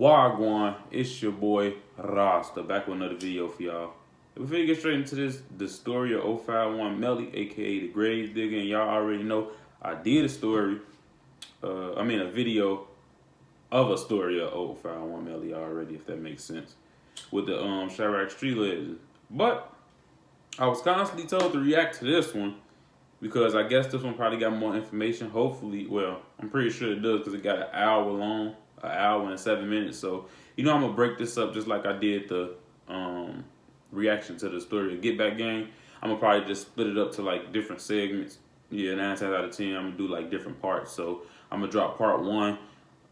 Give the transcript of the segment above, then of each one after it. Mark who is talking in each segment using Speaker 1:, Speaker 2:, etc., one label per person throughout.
Speaker 1: Wagwan, it's your boy Rasta, back with another video for y'all. Before we get straight into this, the story of 051 Melly, aka the Grave Digger, and y'all already know I did a story, a video of a story of 051 Melly already, if that makes sense, with the Chirac Street Legends. But I was constantly told to react to this one because I guess this one probably got more information. Hopefully, well, I'm pretty sure it does because it got an hour long. An hour and 7 minutes. So, I'm going to break this up just like I did the reaction to the story of Get Back Gang. I'm going to probably just split it up to like different segments. Yeah, 9 times out of 10, I'm going to do like different parts. So, I'm going to drop part 1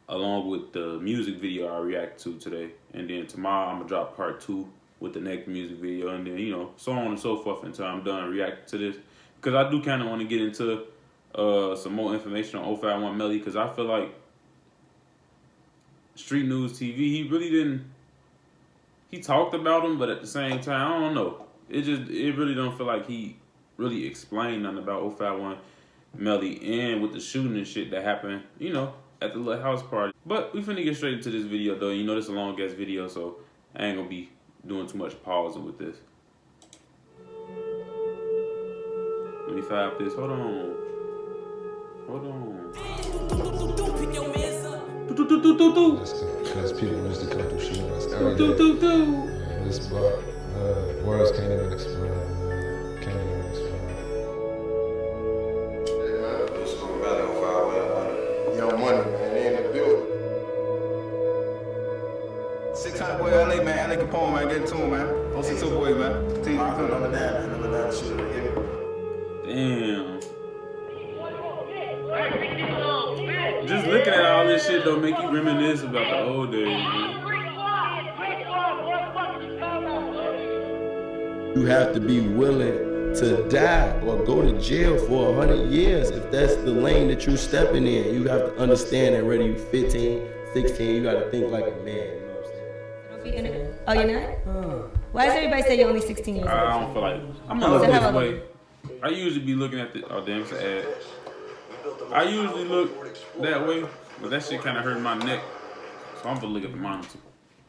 Speaker 1: along with the music video I react to today. And then tomorrow, I'm going to drop part 2 with the next music video. And then, so on and so forth until I'm done reacting to this. Because I do kind of want to get into some more information on 051 Melly because I feel like Street News TV, he really didn't, he talked about him, but at the same time, I don't know. It really don't feel like he really explained nothing about 051 Melly and with the shooting and shit that happened, at the little house party. But we finna get straight into this video though. This is a long ass video, so I ain't gonna be doing too much pausing with this. Let me fire up this, hold on.
Speaker 2: Because people used to come through shooting us every day. This bar, words can't even explain.
Speaker 3: Yeah, man, this school Melly on 5 Young Money, man, they in the building.
Speaker 4: 600 boy, LA, man, LA Capone, man, get it to him, man. 062 boy, man. Team,
Speaker 3: Number 9 shooter, yeah.
Speaker 1: Damn. Just looking at all this shit don't make you reminisce about the old days, man.
Speaker 5: You have to be willing to die or go to jail for 100 years if that's the lane that you're stepping in. You have to understand that whether you're 15, 16, you got to think like a man. You know what I'm saying?
Speaker 6: Oh, you're not? Why does everybody say you're only 16 years old?
Speaker 1: I don't feel like I'm gonna look this way. I usually be looking at the it's an ad. I usually look that way, but that shit kind of hurt my neck, so I'm gonna look at the monitor.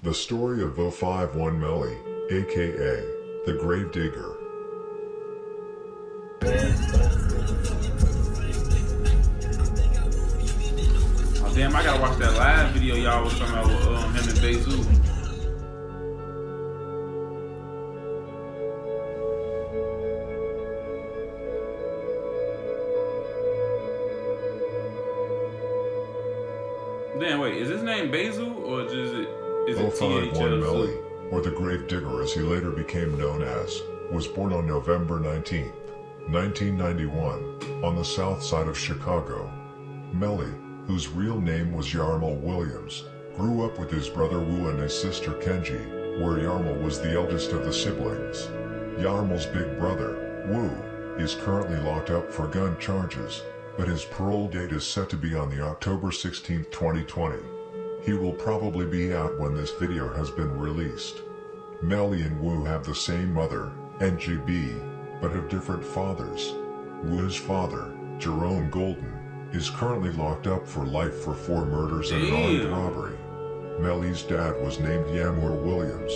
Speaker 7: The story of 051 Melly, aka the Grave Digger.
Speaker 1: Oh damn, I gotta watch that live video y'all was talking about with him and Bezu. Damn, wait, is his name Bezu or is it
Speaker 7: 051 Melly, or the Grave Digger as he later became known as, was born on November 19, 1991, on the south side of Chicago. Melly, whose real name was Yarmal Williams, grew up with his brother Wu and his sister Kenji, where Yarmal was the eldest of the siblings. Yarmal's big brother, Wu, is currently locked up for gun charges, but his parole date is set to be on the October 16, 2020. He will probably be out when this video has been released. Melly and Wu have the same mother, NGB, but have different fathers. Wu's father, Jerome Golden, is currently locked up for life for 4 murders and an armed robbery. Melly's dad was named Yamur Williams,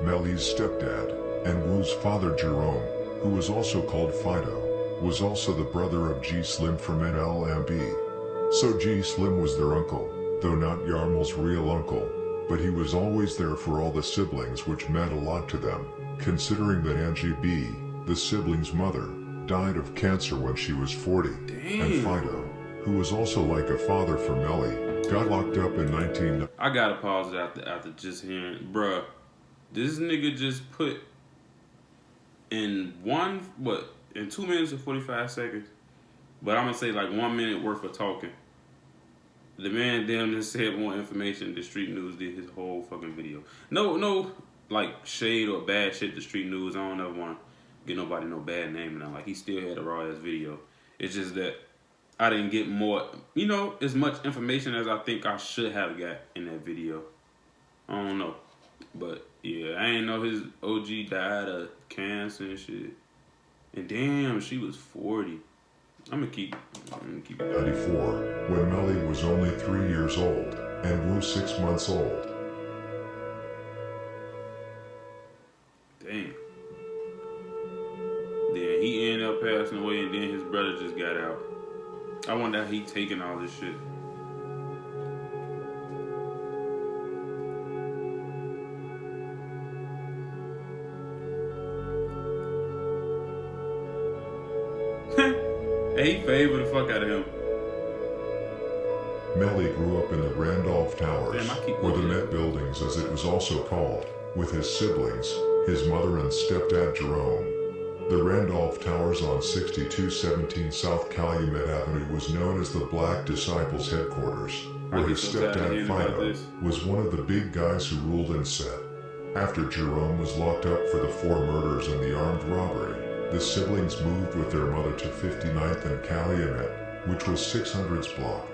Speaker 7: Melly's stepdad, and Wu's father Jerome, who was also called Fido, was also the brother of G Slim from NLMB. So G Slim was their uncle, though not Yarmal's real uncle, but he was always there for all the siblings, which meant a lot to them, considering that Angie B, the siblings' mother, died of cancer when she was 40. Damn. And Fido, who was also like a father for Melly, got locked up in 19...
Speaker 1: I gotta pause it after just hearing, bruh, this nigga just put in in 2 minutes and 45 seconds, but I'm gonna say like 1 minute worth of talking. The man damn near said more information than Street News did his whole fucking video. No, like shade or bad shit to Street News. I don't ever want to get nobody no bad name now. Like he still had a raw ass video. It's just that I didn't get more, as much information as I think I should have got in that video. I don't know, but yeah, I ain't know his OG died of cancer and shit. And damn, she was 40. I'm gonna keep it.
Speaker 7: 94, when Melly was only 3 years old, and Wu 6 months old.
Speaker 1: up passing away, and then his brother just got out. I wonder how he taking all this shit. Hey, he favored the fuck out of him.
Speaker 7: Melly grew up in the Randolph Towers,
Speaker 1: Damn, I keep
Speaker 7: or the
Speaker 1: looking.
Speaker 7: Met Buildings as it was also called, with his siblings, his mother and stepdad Jerome. The Randolph Towers on 6217 South Calumet Avenue was known as the Black Disciples headquarters, where his
Speaker 1: so tired of
Speaker 7: stepdad
Speaker 1: hearing about
Speaker 7: Fido
Speaker 1: this.
Speaker 7: was one of the big guys who ruled and set. After Jerome was locked up for the 4 murders and the armed robbery, the siblings moved with their mother to 59th and Calumet, which was 600's block.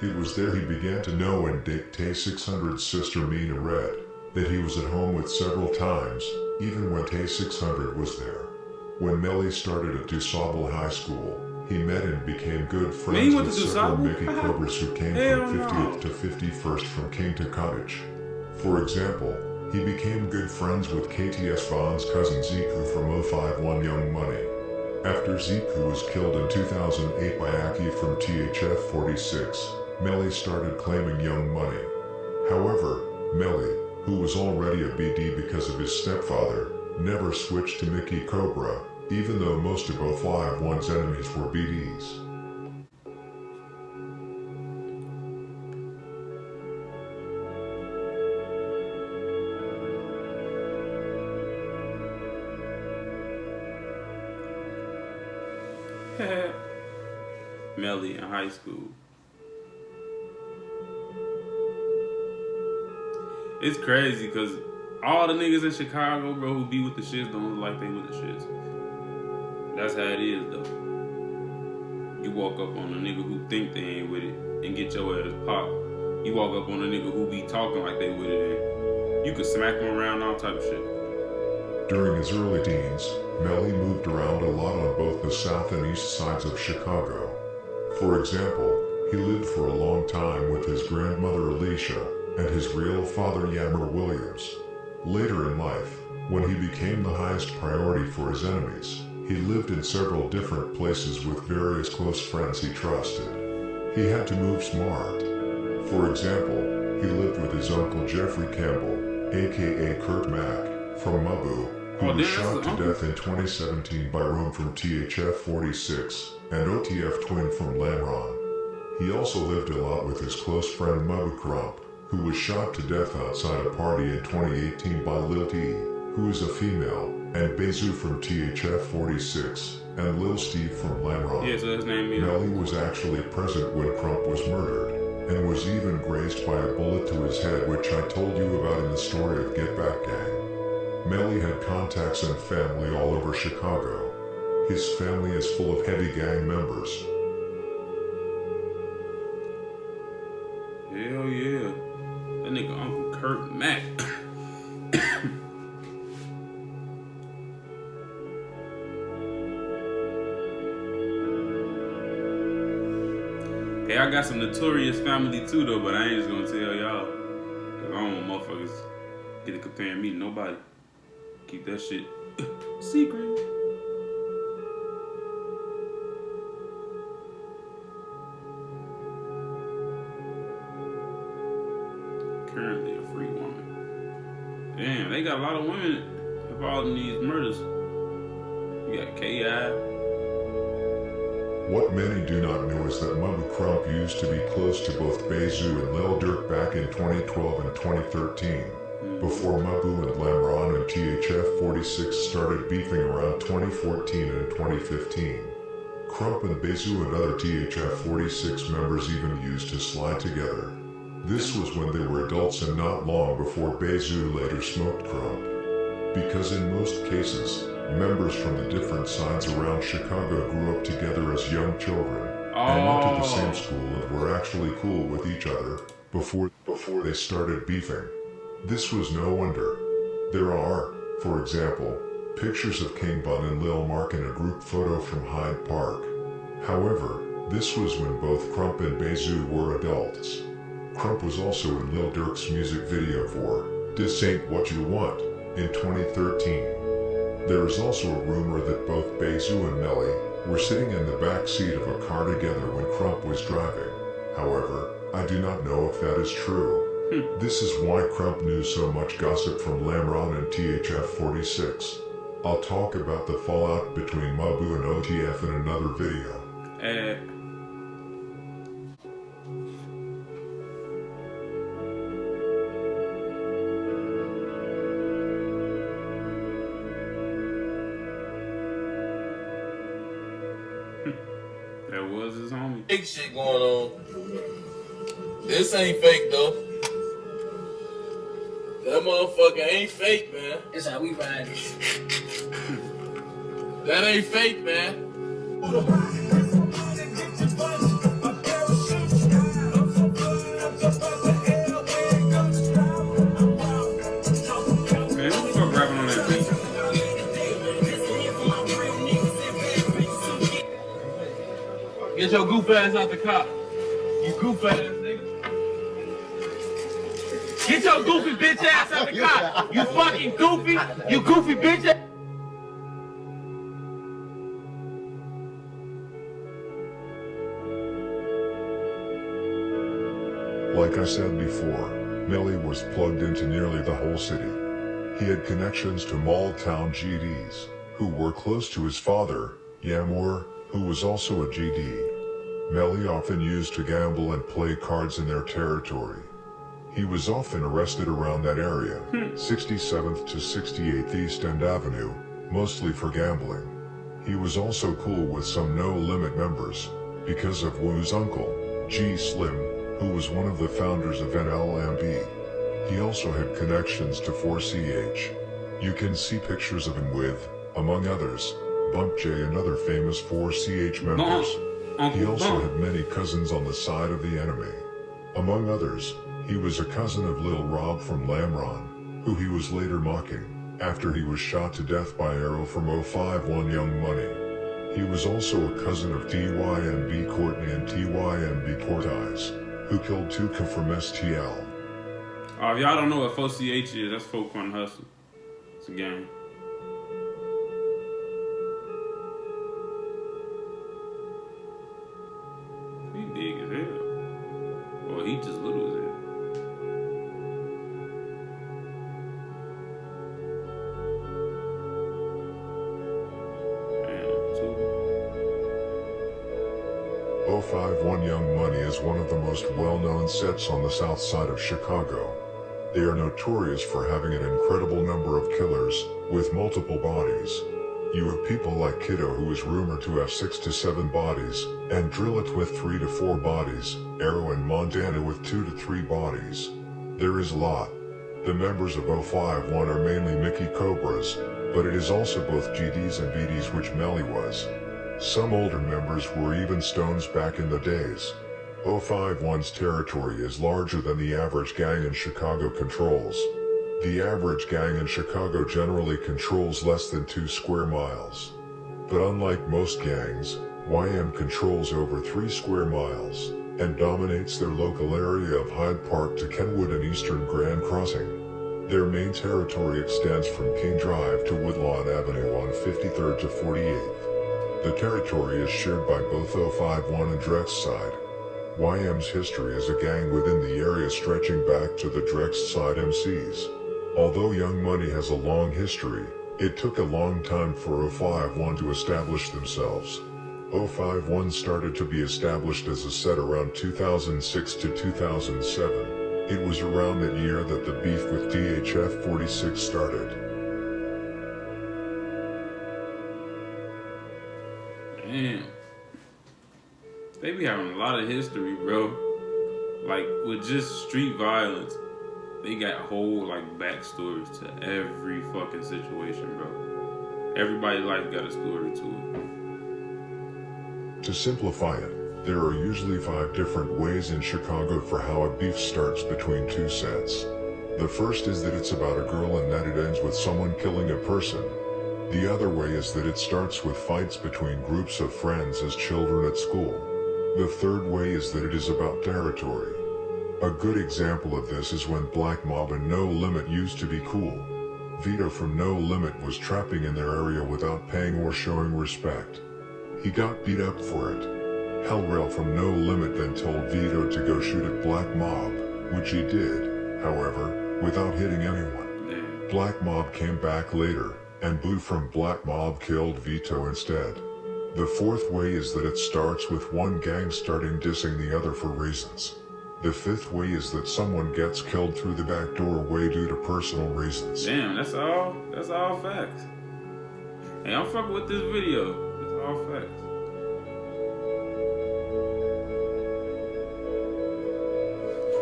Speaker 7: It was there he began to know and date Tay 600's sister Mina Red, that he was at home with several times, even when Tay 600 was there. When Melly started at DuSable High School, he met and became good friends
Speaker 1: went
Speaker 7: with
Speaker 1: to
Speaker 7: several
Speaker 1: DuSable?
Speaker 7: Mickey Cobras who came
Speaker 1: Hell
Speaker 7: from
Speaker 1: no.
Speaker 7: 50th to 51st from King to Cottage. For example, he became good friends with KTS Vaughn's cousin Ziku from 051 Young Money. After Ziku was killed in 2008 by Aki from THF 46, Melly started claiming Young Money. However, Melly, who was already a BD because of his stepfather, never switched to Mickey Cobra, even though most of 051's enemies were BDs.
Speaker 1: Melly in high school. It's crazy because all the niggas in Chicago, bro, who be with the shits don't look like they with the shits. That's how it is, though. You walk up on a nigga who think they ain't with it and get your ass popped. You walk up on a nigga who be talking like they with it and you could smack him around, all type of shit.
Speaker 7: During his early teens, Melly moved around a lot on both the south and east sides of Chicago. For example, he lived for a long time with his grandmother Alicia and his real father Yammer Williams. Later in life, when he became the highest priority for his enemies, he lived in several different places with various close friends he trusted. He had to move smart. For example, he lived with his uncle Jeffrey Campbell, aka Kurt Mack, from Mabu, who was shot to death in 2017 by Rome from THF 46, and OTF Twin from Lamron. He also lived a lot with his close friend Mabu Crump, who was shot to death outside a party in 2018 by Lil T, who is a female, and Bezu from THF 46, and Lil Steve from Lamron.
Speaker 1: Yeah, so his name is...
Speaker 7: Melly was actually present when Crump was murdered, and was even grazed by a bullet to his head, which I told you about in the story of Get Back Gang. Melly had contacts and family all over Chicago. His family is full of heavy gang members.
Speaker 1: Hell yeah. That nigga Uncle Kurt Mack. Hey, I got some notorious family too though, but I ain't just gonna tell y'all. Cause I don't want motherfuckers get to comparing me to nobody. Keep that shit secret. Currently a free woman. Damn, they got a lot of women involved in these murders. You got K.I.
Speaker 7: What many do not know is that Mabu Crump used to be close to both Bezu and Lil Durk back in 2012 and 2013, before Mabu and Lamron and THF 46 started beefing around 2014 and 2015. Crump and Bezu and other THF 46 members even used to slide together. This was when they were adults and not long before Bezu later smoked Crump. Because in most cases, members from the different sides around Chicago grew up together as young children, and went to the same school and were actually cool with each other before they started beefing. This was no wonder. There are, for example, pictures of King Bun and Lil Mark in a group photo from Hyde Park. However, this was when both Crump and Bezu were adults. Crump was also in Lil Durk's music video for This Ain't What You Want in 2013. There is also a rumor that both Bezu and Melly were sitting in the back seat of a car together when Crump was driving. However, I do not know if that is true. This is why Crump knew so much gossip from Lamron and THF-46. I'll talk about the fallout between Mabu and OTF in another video.
Speaker 1: That was his homie.
Speaker 5: Fake shit going on. This ain't fake though. That motherfucker ain't fake, man.
Speaker 8: That's how we ride.
Speaker 5: That ain't fake, man.
Speaker 1: Man, who the fuck rapping on that beat?
Speaker 5: Get your goof ass out the car. You goof ass nigga. Get your goofy bitch ass out the car. You fucking goofy. You goofy bitch ass.
Speaker 7: Like I said before, Melly was plugged into nearly the whole city. He had connections to Mall Town GDs, who were close to his father, Yamor, who was also a GD. Melly often used to gamble and play cards in their territory. He was often arrested around that area, 67th to 68th East End Avenue, mostly for gambling. He was also cool with some No Limit members, because of Wu's uncle, G Slim, who was one of the founders of NLMB. He also had connections to 4CH. You can see pictures of him with, among others, Bump J and other famous 4CH members. He also had many cousins on the side of the enemy. Among others, he was a cousin of Lil Rob from Lamron, who he was later mocking, after he was shot to death by arrow from 051 Young Money. He was also a cousin of TYMB Courtney and TYMB Cortez, who killed Tuka from STL.
Speaker 1: Oh, if y'all don't know what 4CH is, that's Folk Fun Hustle. It's a game. He big as hell. Or he just little as hell. Damn,
Speaker 7: 051 Young Money is one of the most well-known sets on the south side of Chicago. They are notorious for having an incredible number of killers, with multiple bodies. You have people like Kiddo, who is rumored to have 6 to 7 bodies, and Drillit with 3 to 4 bodies, Arrow and Montana with 2 to 3 bodies. There is a lot. The members of 051 are mainly Mickey Cobras, but it is also both GDs and BDs, which Melly was. Some older members were even Stones back in the days. 051's territory is larger than the average gang in Chicago controls. The average gang in Chicago generally controls less than 2 square miles. But unlike most gangs, YM controls over 3 square miles, and dominates their local area of Hyde Park to Kenwood and Eastern Grand Crossing. Their main territory extends from King Drive to Woodlawn Avenue on 53rd to 48th. The territory is shared by both 051 and Drex side. YM's history as a gang within the area stretching back to the Drex side MCs. Although Young Money has a long history, it took a long time for 051 to establish themselves. 051 started to be established as a set around 2006 to 2007. It was around that year that the beef with THF-46 started.
Speaker 1: Damn. They be having a lot of history, bro. Like, with just street violence, they got whole, like, backstories to every fucking situation, bro. Everybody's life got a story to it.
Speaker 7: To simplify it, there are usually 5 different ways in Chicago for how a beef starts between 2 sets. The first is that it's about a girl and that it ends with someone killing a person. The other way is that it starts with fights between groups of friends as children at school. The third way is that it is about territory. A good example of this is when Black Mob and No Limit used to be cool. Vito from No Limit was trapping in their area without paying or showing respect. He got beat up for it. Hellrail from No Limit then told Vito to go shoot at Black Mob, which he did, however, without hitting anyone. Black Mob came back later, and Blue from Black Mob killed Vito instead. The fourth way is that it starts with one gang starting dissing the other for reasons. The fifth way is that someone gets killed through the back doorway due to personal reasons.
Speaker 1: Damn, that's all facts. Hey, I'm fucking with this video. It's all facts.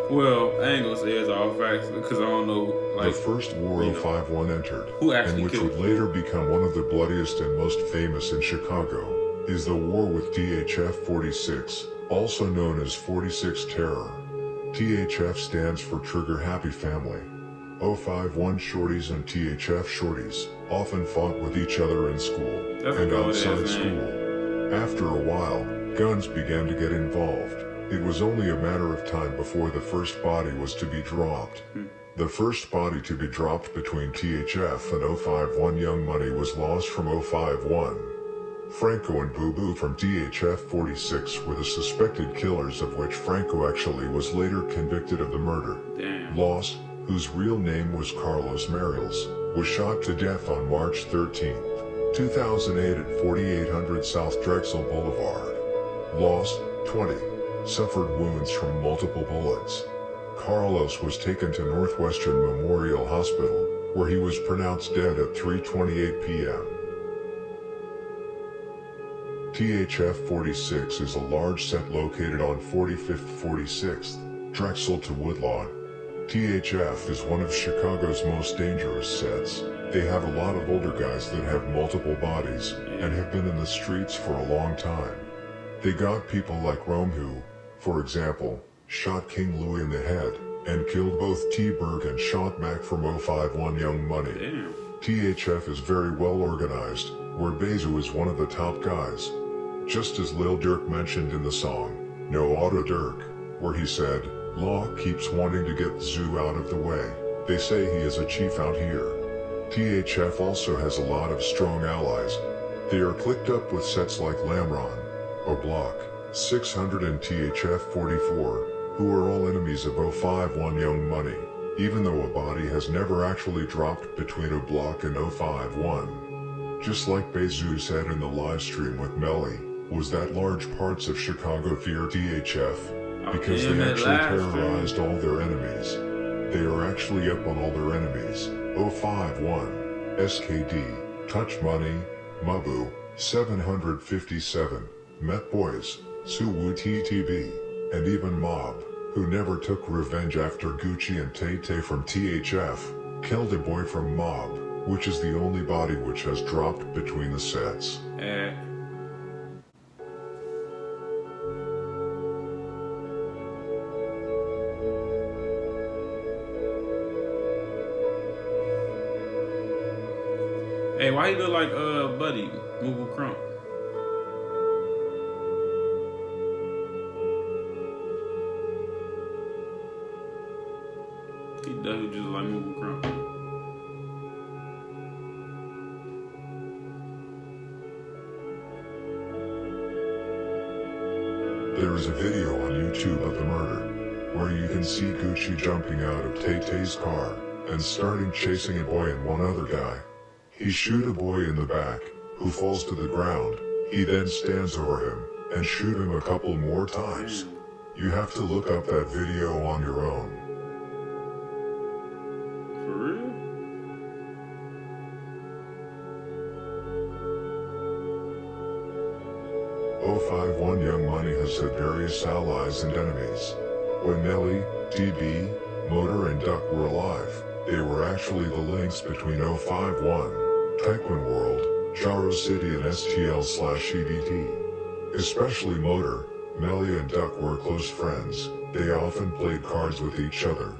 Speaker 1: Well, I ain't gonna say it's all facts because I don't know, like...
Speaker 7: The first War of 5-1 entered,
Speaker 1: who actually
Speaker 7: and which would later become one of the bloodiest and most famous in Chicago, is the war with THF 46, also known as 46 Terror. THF stands for Trigger Happy Family. 051 Shorties and THF Shorties often fought with each other in school and outside school. After a while, guns began to get involved. It was only a matter of time before the first body was to be dropped. The first body to be dropped between THF and 051 Young Money was lost from 051. Franco and Boo Boo from THF 46 were the suspected killers, of which Franco actually was later convicted of the murder. Lost, whose real name was Carlos Mariels, was shot to death on March 13, 2008 at 4800 South Drexel Boulevard. Lost, 20, suffered wounds from multiple bullets. Carlos was taken to Northwestern Memorial Hospital, where he was pronounced dead at 3:28 p.m. THF 46 is a large set located on 45th 46th, Drexel to Woodlawn. THF is one of Chicago's most dangerous sets. They have a lot of older guys that have multiple bodies, and have been in the streets for a long time. They got people like Rome who, for example, shot King Louie in the head, and killed both T-Berg and shot Mac from 051 Young Money. THF is very well organized, where Bezu is one of the top guys. Just as Lil Durk mentioned in the song, No Auto Durk, where he said, Law keeps wanting to get Zoo out of the way. They say he is a chief out here. THF also has a lot of strong allies. They are clicked up with sets like Lamron, O'Block, 600 and THF 44, who are all enemies of 051 Young Money, even though a body has never actually dropped between O'Block and 051. Just like Bezu said in the live stream with Melly, was that large parts of Chicago fear THF, because they actually terrorized all their enemies. They are actually up on all their enemies. 051, SKD, Touch Money, Mabu, 757, Met Boys, Suwu TTB, and even Mob, who never took revenge after Gucci and Tay-Tay from THF killed a boy from Mob, which is the only body which has dropped between the sets.
Speaker 1: Hey, why you look like Buddy, Moogle Crump? He does just like Moogle Crump.
Speaker 7: There is a video on YouTube of the murder, where you can see Gucci jumping out of Tay-Tay's car and starting chasing a boy and one other guy. He shoot a boy in the back, who falls to the ground. He then stands over him and shoot him a couple more times. You have to look up that video on your own.
Speaker 1: For real?
Speaker 7: .051 Young Money has had various allies and enemies. When Melly, DB, Motor and Duck were alive, they were actually the links between 051, Tyquin World, Jaro City and STL/EDT. Especially Motor, Melly and Duck were close friends. They often played cards with each other.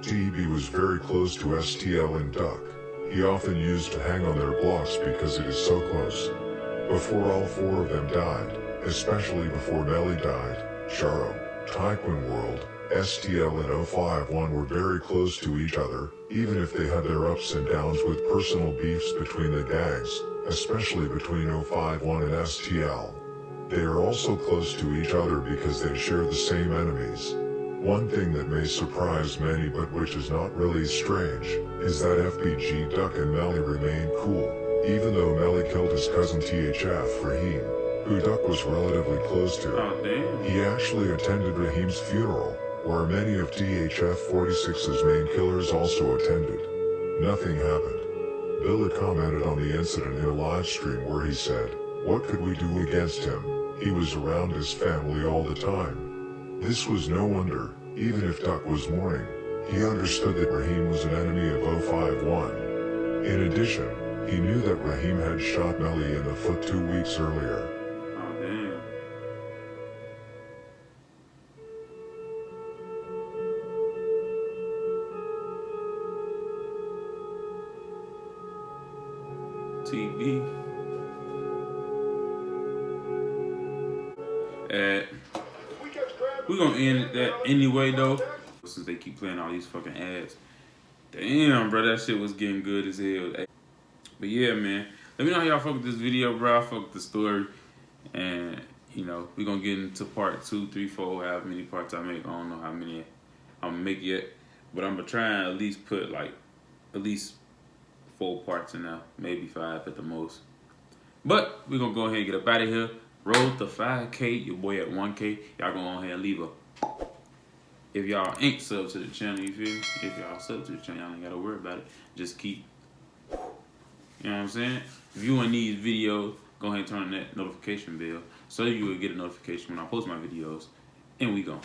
Speaker 7: DB was very close to STL and Duck. He often used to hang on their blocks because it is so close. Before all four of them died, especially before Melly died, Jaro, Tyquin World, STL and 051 were very close to each other, even if they had their ups and downs with personal beefs between the gangs, especially between 051 and STL. They are also close to each other because they share the same enemies. One thing that may surprise many but which is not really strange, is that FBG, Duck and Melly remain cool, even though Melly killed his cousin THF, Raheem, who Duck was relatively close to.
Speaker 1: Oh, damn.
Speaker 7: He actually attended Raheem's funeral, where many of THF 46's main killers also attended. Nothing happened. Bill had commented on the incident in a live stream where he said, "What could we do against him? He was around his family all the time." This was no wonder, even if Duck was mourning. He understood that Raheem was an enemy of 051. In addition, he knew that Raheem had shot Melly in the foot 2 weeks earlier.
Speaker 1: Oh, damn. TV. We're gonna end that anyway though, since they keep playing all these fucking ads. Damn, bro, that shit was getting good as hell. But yeah, man, let me know how y'all fuck with this video, bro. I fuck with the story, and you know, we're gonna get into part 2, 3, 4, however many parts I make. I don't know how many I'm gonna make yet, but I'm gonna try and at least put like at least 4 parts in there, maybe 5 at the most. But we're gonna go ahead and get up out of here. Roll to 5K, your boy at 1K. Y'all go on ahead and leave a. If y'all ain't sub to the channel, you feel me? If y'all sub to the channel, y'all ain't gotta worry about it. Just keep, you know what I'm saying? Viewing these videos, go ahead and turn on that notification bell so you will get a notification when I post my videos. And we go.